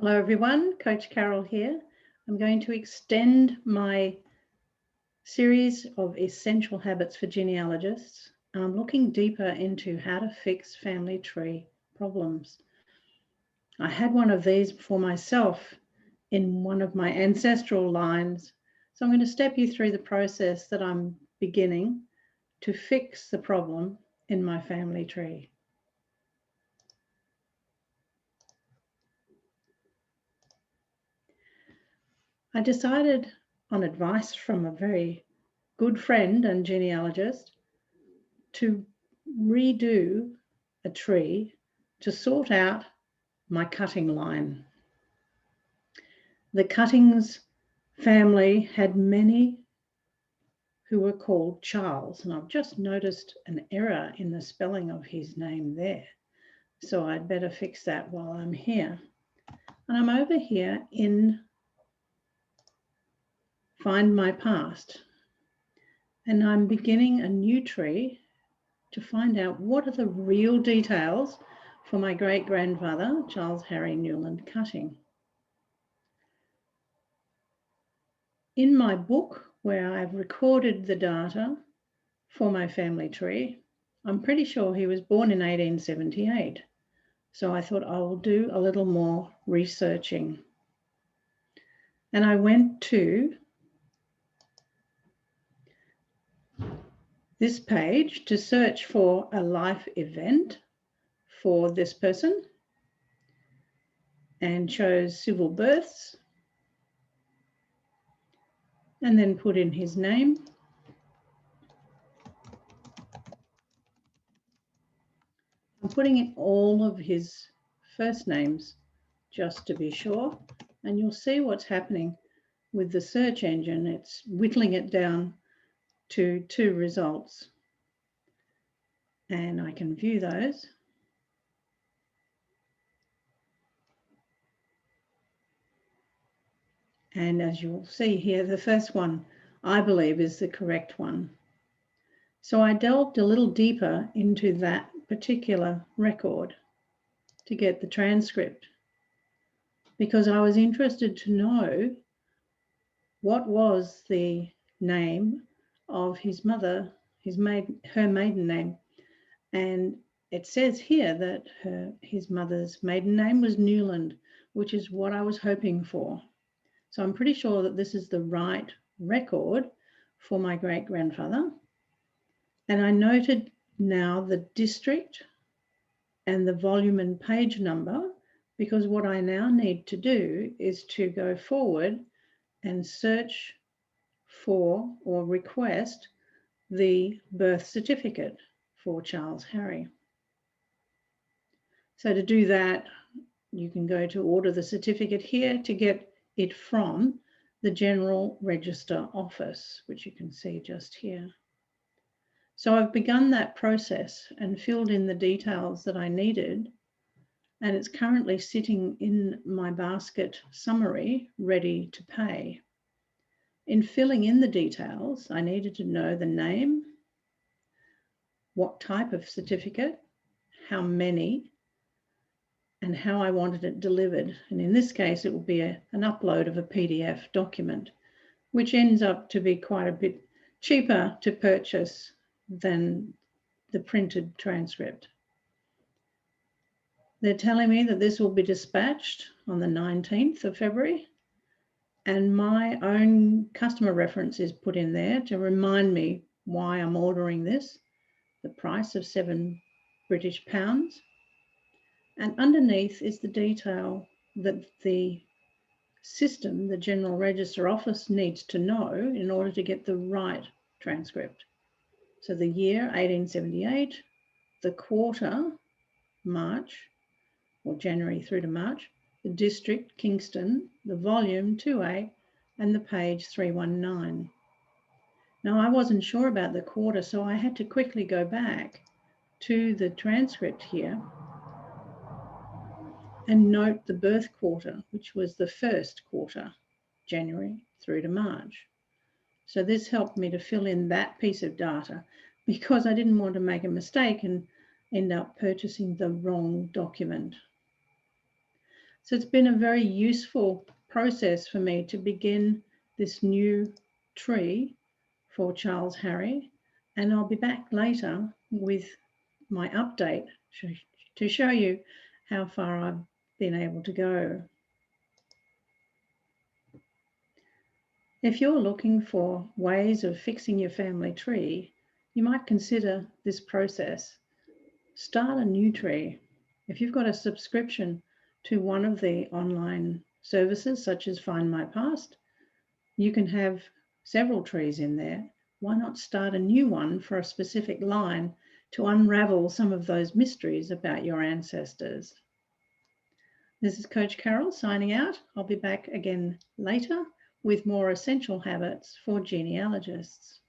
Hello everyone, Coach Carol here. I'm going to extend my series of essential habits for genealogists. I'm looking deeper into how to fix family tree problems. I had one of these for myself in one of my ancestral lines. So I'm going to step you through the process that I'm beginning to fix the problem in my family tree. I decided, on advice from a very good friend and genealogist, to redo a tree to sort out my cutting line. The Cuttings family had many who were called Charles, and I've just noticed an error in the spelling of his name there. So I'd better fix that while I'm here. And I'm over here in Find My Past. And I'm beginning a new tree to find out what are the real details for my great-grandfather, Charles Harry Newland Cutting. In my book, where I've recorded the data for my family tree, I'm pretty sure he was born in 1878. So I thought I will do a little more researching. And I went to this page to search for a life event for this person and chose civil births and then put in his name. I'm putting in all of his first names just to be sure, and you'll see what's happening with the search engine. It's whittling it down to 2 results, and I can view those. And as you'll see here, the first one I believe is the correct one. So I delved a little deeper into that particular record to get the transcript, because I was interested to know what was the name of his mother, her maiden name. And it says here that his mother's maiden name was Newland, which is what I was hoping for. So I'm pretty sure that this is the right record for my great-grandfather. And I noted now the district and the volume and page number, because what I now need to do is to go forward and search for or request the birth certificate for Charles Harry. So to do that, you can go to order the certificate here to get it from the General Register Office, which you can see just here. So I've begun that process and filled in the details that I needed, and it's currently sitting in my basket summary, ready to pay. In filling in the details, I needed to know the name, what type of certificate, how many, and how I wanted it delivered. And in this case, it will be an upload of a PDF document, which ends up to be quite a bit cheaper to purchase than the printed transcript. They're telling me that this will be dispatched on the 19th of February, and my own customer reference is put in there to remind me why I'm ordering this, the price of £7 British. And underneath is the detail that the system, the General Register Office, needs to know in order to get the right transcript. So the year 1878, the quarter, March, or January through to March, the district, Kingston, the volume, 2A, and the page, 319. Now, I wasn't sure about the quarter, so I had to quickly go back to the transcript here and note the birth quarter, which was the first quarter, January through to March. So this helped me to fill in that piece of data, because I didn't want to make a mistake and end up purchasing the wrong document. So it's been a very useful process for me to begin this new tree for Charles Harry, and I'll be back later with my update to show you how far I've been able to go. If you're looking for ways of fixing your family tree, you might consider this process. Start a new tree. If you've got a subscription to one of the online services, such as Find My Past, you can have several trees in there. Why not start a new one for a specific line to unravel some of those mysteries about your ancestors? This is Coach Carol signing out. I'll be back again later with more essential habits for genealogists.